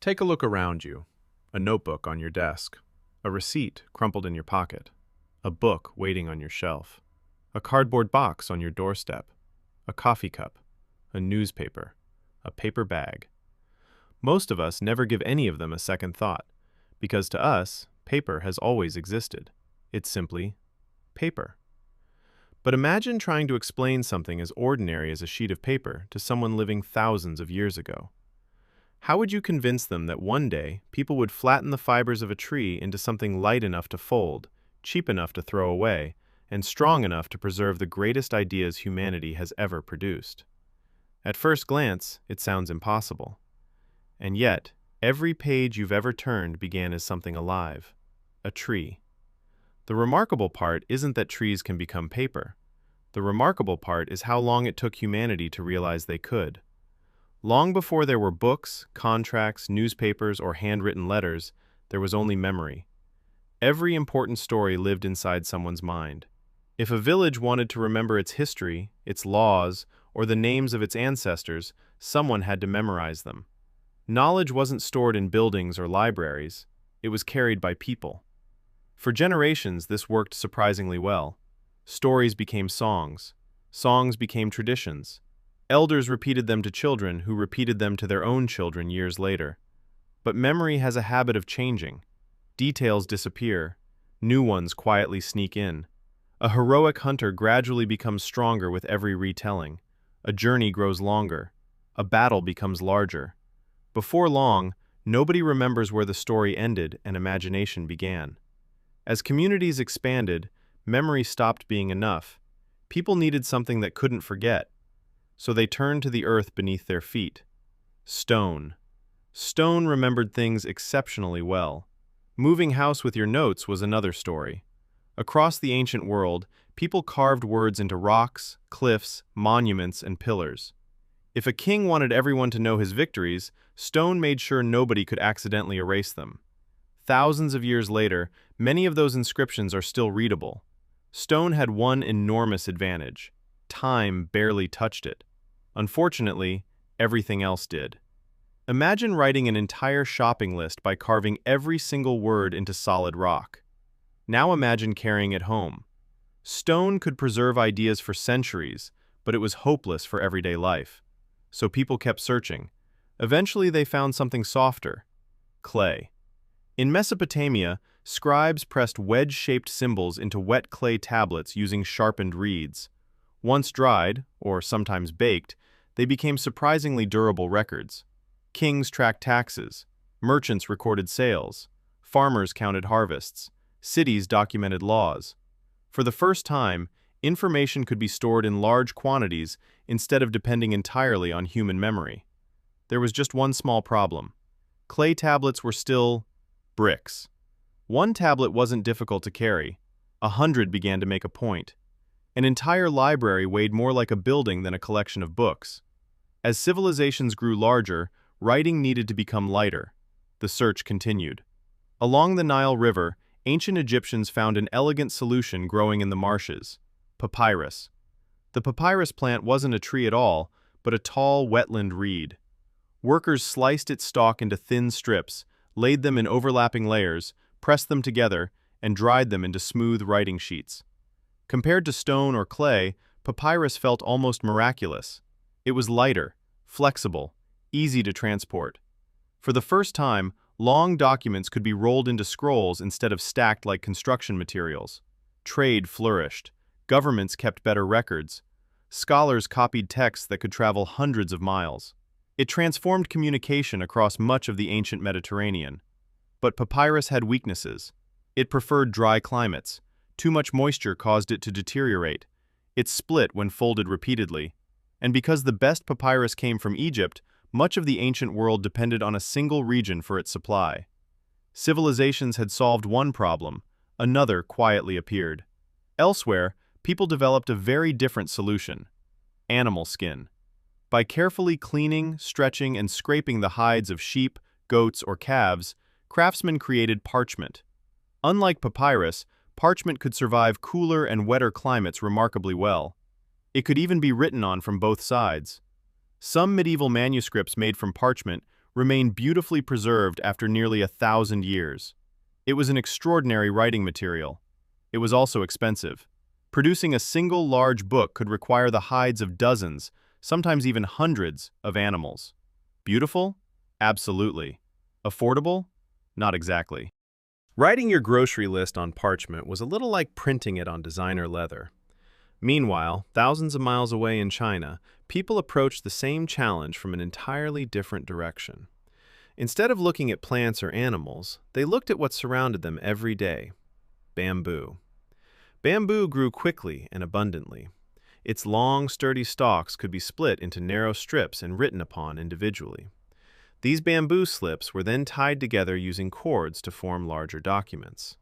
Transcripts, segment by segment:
Take a look around you. A notebook on your desk, a receipt crumpled in your pocket, a book waiting on your shelf, a cardboard box on your doorstep, a coffee cup, a newspaper, a paper bag. Most of us never give any of them a second thought, because to us, paper has always existed. It's simply paper. But imagine trying to explain something as ordinary as a sheet of paper to someone living thousands of years ago. How would you convince them that one day people would flatten the fibers of a tree into something light enough to fold, cheap enough to throw away, and strong enough to preserve the greatest ideas humanity has ever produced? At first glance, it sounds impossible. And yet, every page you've ever turned began as something alive, a tree. The remarkable part isn't that trees can become paper. The remarkable part is how long it took humanity to realize they could. Long before there were books, contracts, newspapers, or handwritten letters, there was only memory. Every important story lived inside someone's mind. If a village wanted to remember its history, its laws, or the names of its ancestors, someone had to memorize them. Knowledge wasn't stored in buildings or libraries. It was carried by people. For generations, this worked surprisingly well. Stories became songs. Songs became traditions. Elders repeated them to children who repeated them to their own children years later. But memory has a habit of changing. Details disappear. New ones quietly sneak in. A heroic hunter gradually becomes stronger with every retelling. A journey grows longer. A battle becomes larger. Before long, nobody remembers where the story ended and imagination began. As communities expanded, memory stopped being enough. People needed something that couldn't forget. So they turned to the earth beneath their feet. Stone. Stone remembered things exceptionally well. Moving house with your notes was another story. Across the ancient world, people carved words into rocks, cliffs, monuments, and pillars. If a king wanted everyone to know his victories, stone made sure nobody could accidentally erase them. Thousands of years later, many of those inscriptions are still readable. Stone had one enormous advantage. Time barely touched it. Unfortunately, everything else did. Imagine writing an entire shopping list by carving every single word into solid rock. Now imagine carrying it home. Stone could preserve ideas for centuries, but it was hopeless for everyday life. So people kept searching. Eventually they found something softer: clay. In Mesopotamia, scribes pressed wedge-shaped symbols into wet clay tablets using sharpened reeds. Once dried, or sometimes baked, they became surprisingly durable records. Kings tracked taxes, merchants recorded sales, farmers counted harvests, cities documented laws. For the first time, information could be stored in large quantities instead of depending entirely on human memory. There was just one small problem. Clay tablets were still bricks. One tablet wasn't difficult to carry. 100 began to make a point. An entire library weighed more like a building than a collection of books. As civilizations grew larger, writing needed to become lighter. The search continued. Along the Nile River, ancient Egyptians found an elegant solution growing in the marshes: papyrus. The papyrus plant wasn't a tree at all, but a tall, wetland reed. Workers sliced its stalk into thin strips, laid them in overlapping layers, pressed them together, and dried them into smooth writing sheets. Compared to stone or clay, papyrus felt almost miraculous. It was lighter, flexible, easy to transport. For the first time, long documents could be rolled into scrolls instead of stacked like construction materials. Trade flourished. Governments kept better records. Scholars copied texts that could travel hundreds of miles. It transformed communication across much of the ancient Mediterranean. But papyrus had weaknesses. It preferred dry climates. Too much moisture caused it to deteriorate. It split when folded repeatedly. And because the best papyrus came from Egypt, much of the ancient world depended on a single region for its supply. Civilizations had solved one problem. Another quietly appeared. Elsewhere, people developed a very different solution: animal skin. By carefully cleaning, stretching, and scraping the hides of sheep, goats, or calves, craftsmen created parchment. Unlike papyrus, parchment could survive cooler and wetter climates remarkably well. It could even be written on from both sides. Some medieval manuscripts made from parchment remain beautifully preserved after nearly 1,000 years. It was an extraordinary writing material. It was also expensive. Producing a single large book could require the hides of dozens, sometimes even hundreds, of animals. Beautiful? Absolutely. Affordable? Not exactly. Writing your grocery list on parchment was a little like printing it on designer leather. Meanwhile, thousands of miles away in China, people approached the same challenge from an entirely different direction. Instead of looking at plants or animals, they looked at what surrounded them every day: bamboo. Bamboo grew quickly and abundantly. Its long, sturdy stalks could be split into narrow strips and written upon individually. These bamboo slips were then tied together using cords to form larger documents.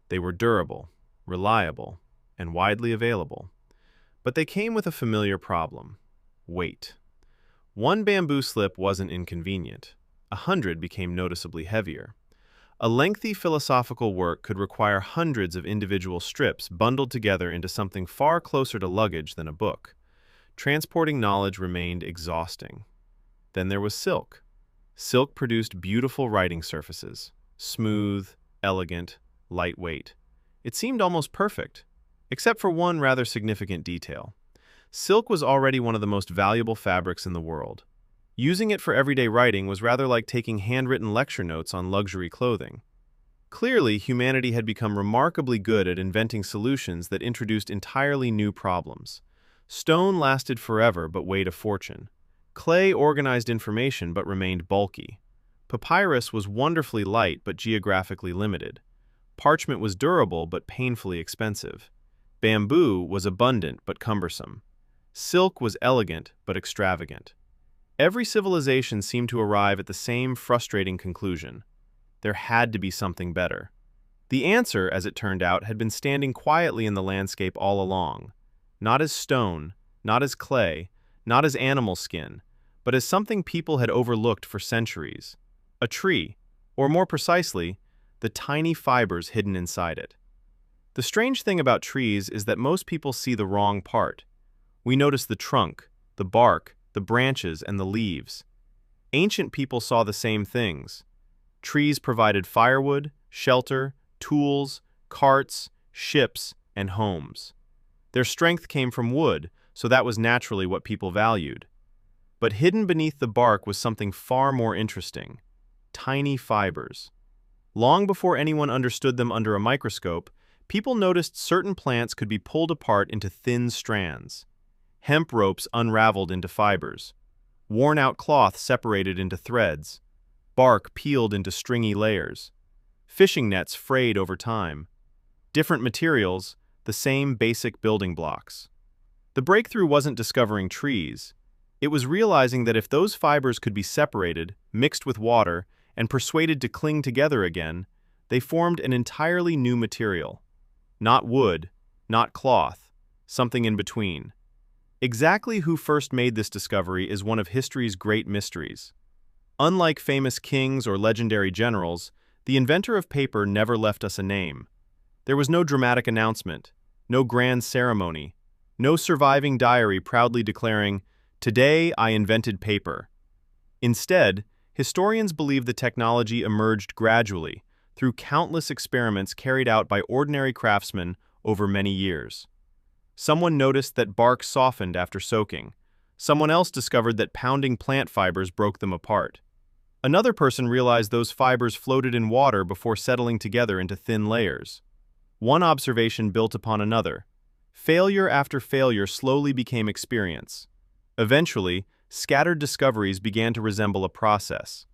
They were durable, reliable, and widely available. But they came with a familiar problem: weight. One bamboo slip wasn't inconvenient. 100 became noticeably heavier. A lengthy philosophical work could require hundreds of individual strips bundled together into something far closer to luggage than a book. Transporting knowledge remained exhausting. Then there was silk. Silk produced beautiful writing surfaces, smooth, elegant, lightweight. It seemed almost perfect, except for one rather significant detail. Silk was already one of the most valuable fabrics in the world. Using it for everyday writing was rather like taking handwritten lecture notes on luxury clothing. Clearly, humanity had become remarkably good at inventing solutions that introduced entirely new problems. Stone lasted forever but weighed a fortune. Clay organized information but remained bulky. Papyrus was wonderfully light but geographically limited. Parchment was durable but painfully expensive. Bamboo was abundant but cumbersome. Silk was elegant but extravagant. Every civilization seemed to arrive at the same frustrating conclusion: there had to be something better. The answer, as it turned out, had been standing quietly in the landscape all along, not as stone, not as clay, not as animal skin, but as something people had overlooked for centuries: a tree, or more precisely, the tiny fibers hidden inside it. The strange thing about trees is that most people see the wrong part. We notice the trunk, the bark, the branches, and the leaves. Ancient people saw the same things. Trees provided firewood, shelter, tools, carts, ships, and homes. Their strength came from wood, so that was naturally what people valued. But hidden beneath the bark was something far more interesting: tiny fibers. Long before anyone understood them under a microscope, people noticed certain plants could be pulled apart into thin strands. Hemp ropes unraveled into fibers. Worn-out cloth separated into threads. Bark peeled into stringy layers. Fishing nets frayed over time. Different materials, the same basic building blocks. The breakthrough wasn't discovering trees. It was realizing that if those fibers could be separated, mixed with water, and persuaded to cling together again, they formed an entirely new material. Not wood, not cloth, something in between. Exactly who first made this discovery is one of history's great mysteries. Unlike famous kings or legendary generals, the inventor of paper never left us a name. There was no dramatic announcement, no grand ceremony, no surviving diary proudly declaring, "Today I invented paper." Instead, historians believe the technology emerged gradually, through countless experiments carried out by ordinary craftsmen over many years. Someone noticed that bark softened after soaking. Someone else discovered that pounding plant fibers broke them apart. Another person realized those fibers floated in water before settling together into thin layers. One observation built upon another. Failure after failure slowly became experience. Eventually, scattered discoveries began to resemble a process.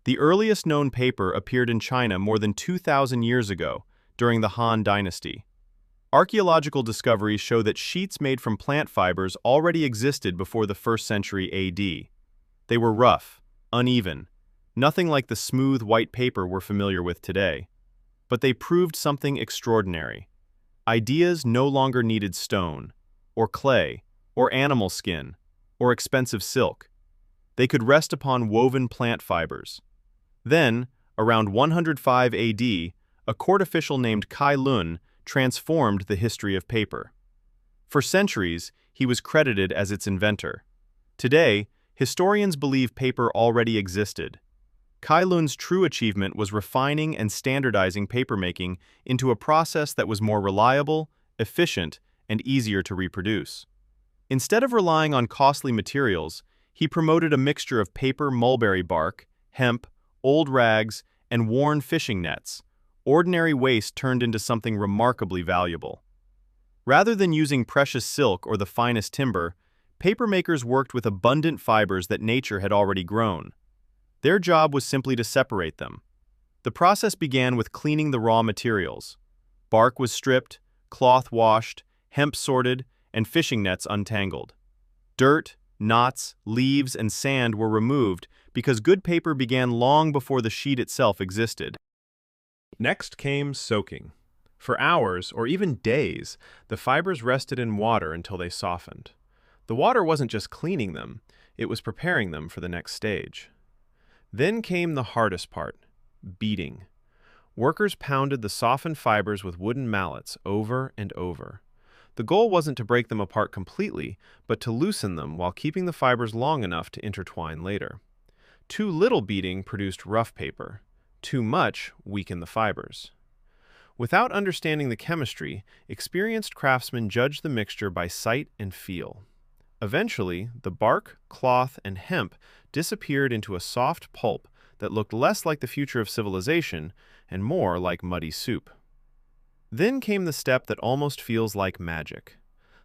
The earliest known paper appeared in China more than 2,000 years ago, during the Han Dynasty. Archaeological discoveries show that sheets made from plant fibers already existed before the 1st century AD. They were rough, uneven, nothing like the smooth white paper we're familiar with today. But they proved something extraordinary. Ideas no longer needed stone, or clay, or animal skin, or expensive silk. They could rest upon woven plant fibers. Then, around 105 AD, a court official named Cai Lun transformed the history of paper. For centuries, he was credited as its inventor. Today, historians believe paper already existed. Cai Lun's true achievement was refining and standardizing papermaking into a process that was more reliable, efficient, and easier to reproduce. Instead of relying on costly materials, he promoted a mixture of paper mulberry bark, hemp, old rags, and worn fishing nets. Ordinary waste turned into something remarkably valuable. Rather than using precious silk or the finest timber, papermakers worked with abundant fibers that nature had already grown. Their job was simply to separate them. The process began with cleaning the raw materials. Bark was stripped, cloth washed, hemp sorted, and fishing nets untangled. Dirt, knots, leaves, and sand were removed because good paper began long before the sheet itself existed. Next came soaking. For hours, or even days, the fibers rested in water until they softened. The water wasn't just cleaning them, it was preparing them for the next stage. Then came the hardest part, beating. Workers pounded the softened fibers with wooden mallets over and over. The goal wasn't to break them apart completely, but to loosen them while keeping the fibers long enough to intertwine later. Too little beating produced rough paper. Too much weakened the fibers. Without understanding the chemistry, experienced craftsmen judged the mixture by sight and feel. Eventually, the bark, cloth, and hemp disappeared into a soft pulp that looked less like the future of civilization and more like muddy soup. Then came the step that almost feels like magic.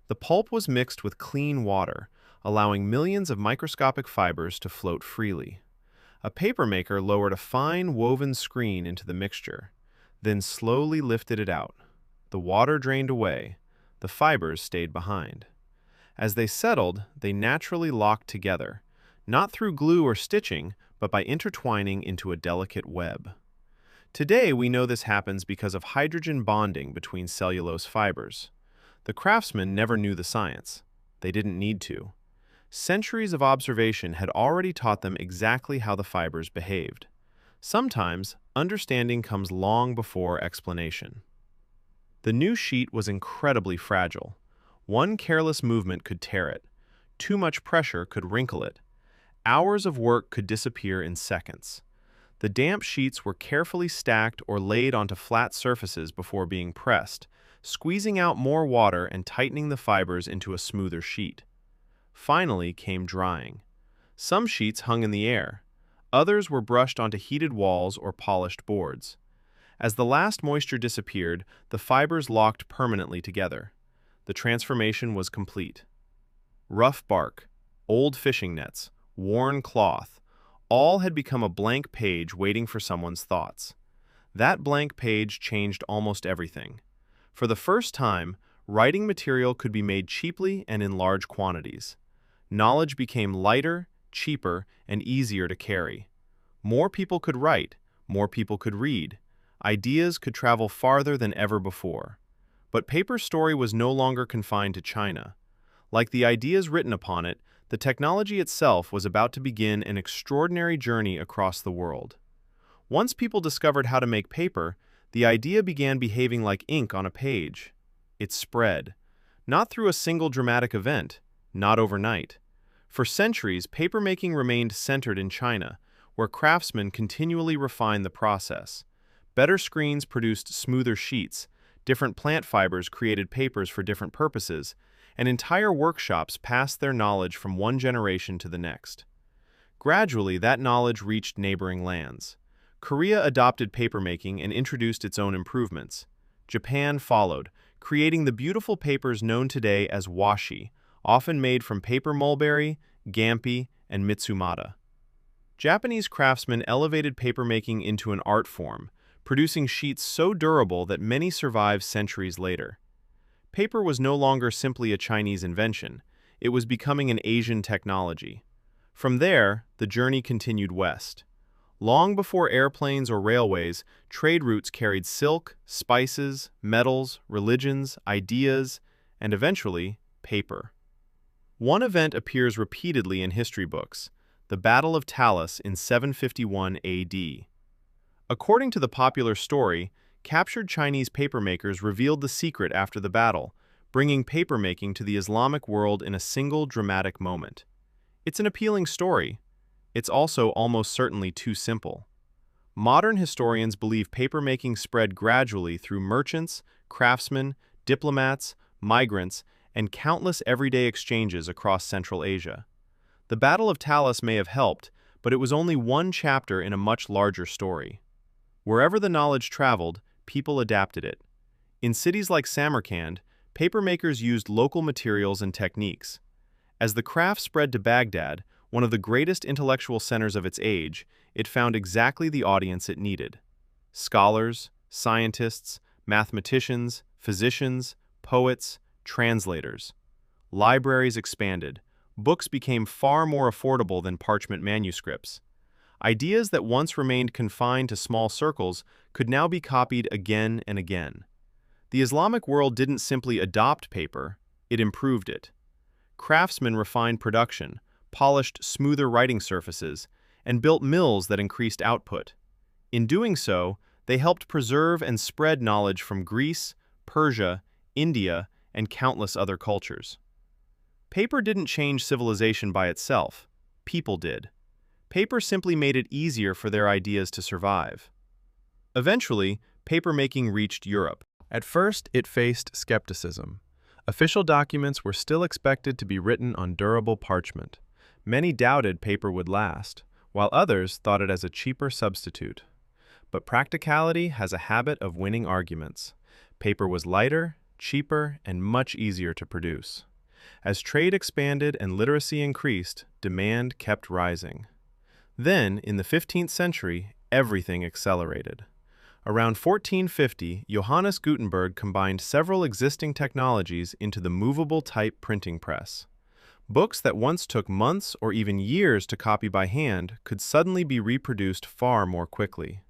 The pulp was mixed with clean water, allowing millions of microscopic fibers to float freely. A papermaker lowered a fine woven screen into the mixture, then slowly lifted it out. The water drained away. The fibers stayed behind. As they settled, they naturally locked together, not through glue or stitching, but by intertwining into a delicate web. Today, we know this happens because of hydrogen bonding between cellulose fibers. The craftsmen never knew the science. They didn't need to. Centuries of observation had already taught them exactly how the fibers behaved. Sometimes, understanding comes long before explanation. The new sheet was incredibly fragile. One careless movement could tear it. Too much pressure could wrinkle it. Hours of work could disappear in seconds. The damp sheets were carefully stacked or laid onto flat surfaces before being pressed, squeezing out more water and tightening the fibers into a smoother sheet. Finally came drying. Some sheets hung in the air. Others were brushed onto heated walls or polished boards. As the last moisture disappeared, the fibers locked permanently together. The transformation was complete. Rough bark, old fishing nets, worn cloth, all had become a blank page waiting for someone's thoughts. That blank page changed almost everything. For the first time, writing material could be made cheaply and in large quantities. Knowledge became lighter, cheaper, and easier to carry. More people could write, more people could read. Ideas could travel farther than ever before. But paper's story was no longer confined to China. Like the ideas written upon it, the technology itself was about to begin an extraordinary journey across the world. Once people discovered how to make paper, the idea began behaving like ink on a page. It spread, not through a single dramatic event, not overnight. For centuries, papermaking remained centered in China, where craftsmen continually refined the process. Better screens produced smoother sheets, different plant fibers created papers for different purposes, and entire workshops passed their knowledge from one generation to the next. Gradually, that knowledge reached neighboring lands. Korea adopted papermaking and introduced its own improvements. Japan followed, creating the beautiful papers known today as washi, often made from paper mulberry, gampi, and mitsumata. Japanese craftsmen elevated papermaking into an art form, producing sheets so durable that many survive centuries later. Paper was no longer simply a Chinese invention, it was becoming an Asian technology. From there, the journey continued west. Long before airplanes or railways, trade routes carried silk, spices, metals, religions, ideas, and eventually, paper. One event appears repeatedly in history books, the Battle of Talas in 751 AD. According to the popular story, captured Chinese papermakers revealed the secret after the battle, bringing papermaking to the Islamic world in a single dramatic moment. It's an appealing story. it's also almost certainly too simple. Modern historians believe papermaking spread gradually through merchants, craftsmen, diplomats, migrants, and countless everyday exchanges across Central Asia. The Battle of Talas may have helped, but it was only one chapter in a much larger story. Wherever the knowledge traveled, people adapted it. In cities like Samarkand, papermakers used local materials and techniques. As the craft spread to Baghdad, one of the greatest intellectual centers of its age, it found exactly the audience it needed. Scholars, scientists, mathematicians, physicians, poets, translators. Libraries expanded. Books became far more affordable than parchment manuscripts. Ideas that once remained confined to small circles could now be copied again and again. The Islamic world didn't simply adopt paper, it improved it. Craftsmen refined production, polished smoother writing surfaces, and built mills that increased output. In doing so, they helped preserve and spread knowledge from Greece, Persia, India, and countless other cultures. Paper didn't change civilization by itself, people did. Paper simply made it easier for their ideas to survive. Eventually, papermaking reached Europe. At first, it faced skepticism. Official documents were still expected to be written on durable parchment. Many doubted paper would last, while others thought it as a cheaper substitute. But practicality has a habit of winning arguments. Paper was lighter, cheaper, and much easier to produce. As trade expanded and literacy increased, demand kept rising. Then, in the 15th century, everything accelerated. Around 1450, Johannes Gutenberg combined several existing technologies into the movable type printing press. Books that once took months or even years to copy by hand could suddenly be reproduced far more quickly.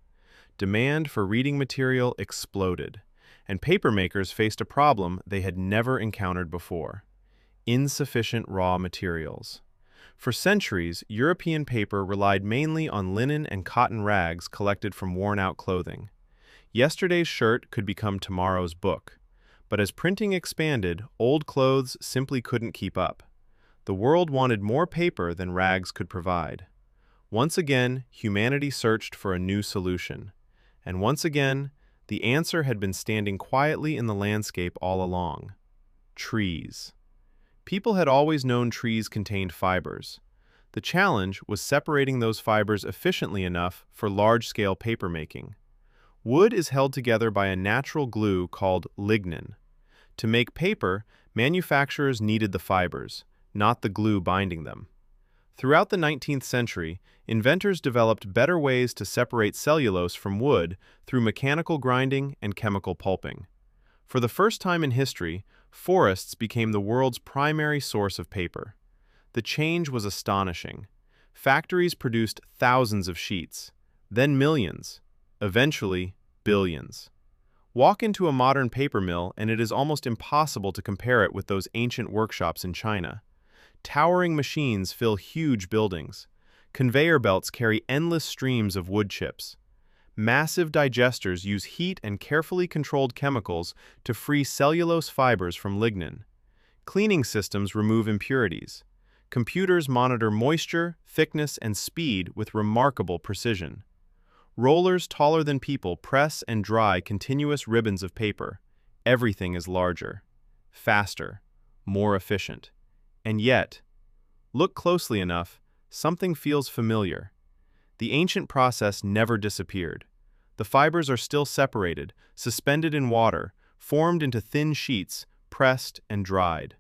Demand for reading material exploded, and papermakers faced a problem they had never encountered before: insufficient raw materials. For centuries, European paper relied mainly on linen and cotton rags collected from worn-out clothing. Yesterday's shirt could become tomorrow's book. But as printing expanded, old clothes simply couldn't keep up. The world wanted more paper than rags could provide. Once again, humanity searched for a new solution. And once again, the answer had been standing quietly in the landscape all along: trees. People had always known trees contained fibers. The challenge was separating those fibers efficiently enough for large-scale papermaking. Wood is held together by a natural glue called lignin. To make paper, manufacturers needed the fibers, not the glue binding them. Throughout the 19th century, inventors developed better ways to separate cellulose from wood through mechanical grinding and chemical pulping. For the first time in history, forests became the world's primary source of paper. The change was astonishing. Factories produced thousands of sheets, then millions, eventually billions. Walk into a modern paper mill and it is almost impossible to compare it with those ancient workshops in China. Towering machines fill huge buildings. Conveyor belts carry endless streams of wood chips. Massive digesters use heat and carefully controlled chemicals to free cellulose fibers from lignin. Cleaning systems remove impurities. Computers monitor moisture, thickness, and speed with remarkable precision. Rollers taller than people press and dry continuous ribbons of paper. Everything is larger, faster, more efficient. And yet, look closely enough, something feels familiar. The ancient process never disappeared. The fibers are still separated, suspended in water, formed into thin sheets, pressed and dried.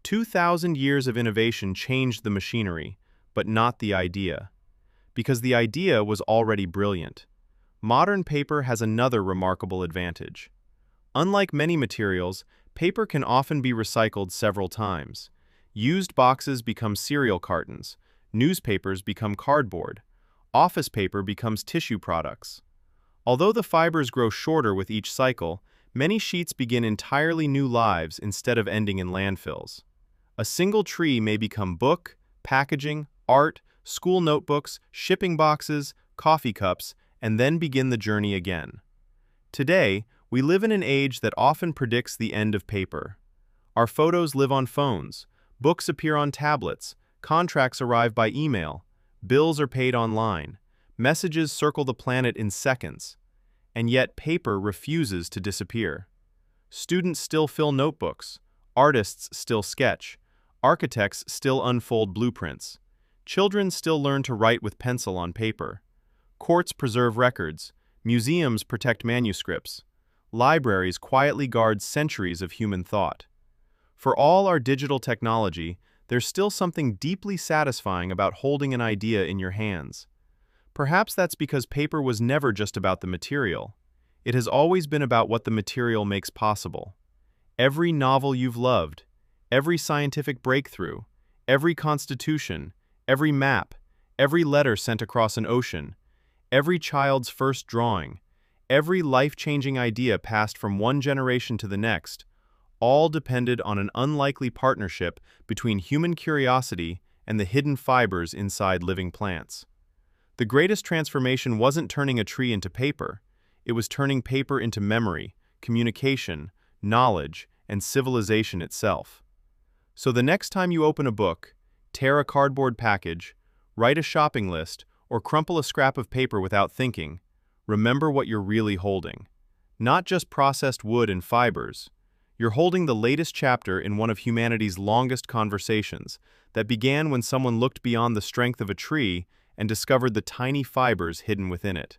2,000 years of innovation changed the machinery, but not the idea. Because the idea was already brilliant. Modern paper has another remarkable advantage. Unlike many materials, paper can often be recycled several times. Used boxes become cereal cartons, newspapers become cardboard, office paper becomes tissue products. Although the fibers grow shorter with each cycle, many sheets begin entirely new lives instead of ending in landfills. A single tree may become book, packaging, art, school notebooks, shipping boxes, coffee cups, and then begin the journey again. Today, we live in an age that often predicts the end of paper. Our photos live on phones, books appear on tablets, contracts arrive by email, Bills are paid online. Messages circle the planet in seconds. And yet paper refuses to disappear. Students still fill notebooks. Artists still sketch. Architects still unfold blueprints. Children still learn to write with pencil on paper. Courts preserve records. Museums protect manuscripts. Libraries quietly guard centuries of human thought. For all our digital technology, there's still something deeply satisfying about holding an idea in your hands. Perhaps that's because paper was never just about the material. It has always been about what the material makes possible. Every novel you've loved, every scientific breakthrough, every constitution, every map, every letter sent across an ocean, every child's first drawing, every life-changing idea passed from one generation to the next, all depended on an unlikely partnership between human curiosity and the hidden fibers inside living plants. The greatest transformation wasn't turning a tree into paper, it was turning paper into memory, communication, knowledge, and civilization itself. So the next time you open a book, tear a cardboard package, write a shopping list, or crumple a scrap of paper without thinking, remember what you're really holding. Not just processed wood and fibers. You're holding the latest chapter in one of humanity's longest conversations that began when someone looked beyond the strength of a tree and discovered the tiny fibers hidden within it.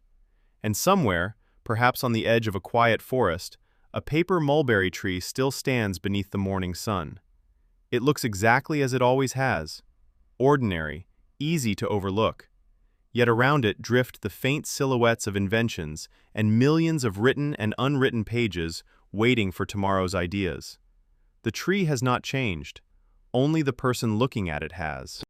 And somewhere, perhaps on the edge of a quiet forest, a paper mulberry tree still stands beneath the morning sun. It looks exactly as it always has. Ordinary, easy to overlook. Yet around it drift the faint silhouettes of inventions and millions of written and unwritten pages waiting for tomorrow's ideas. The tree has not changed. Only the person looking at it has.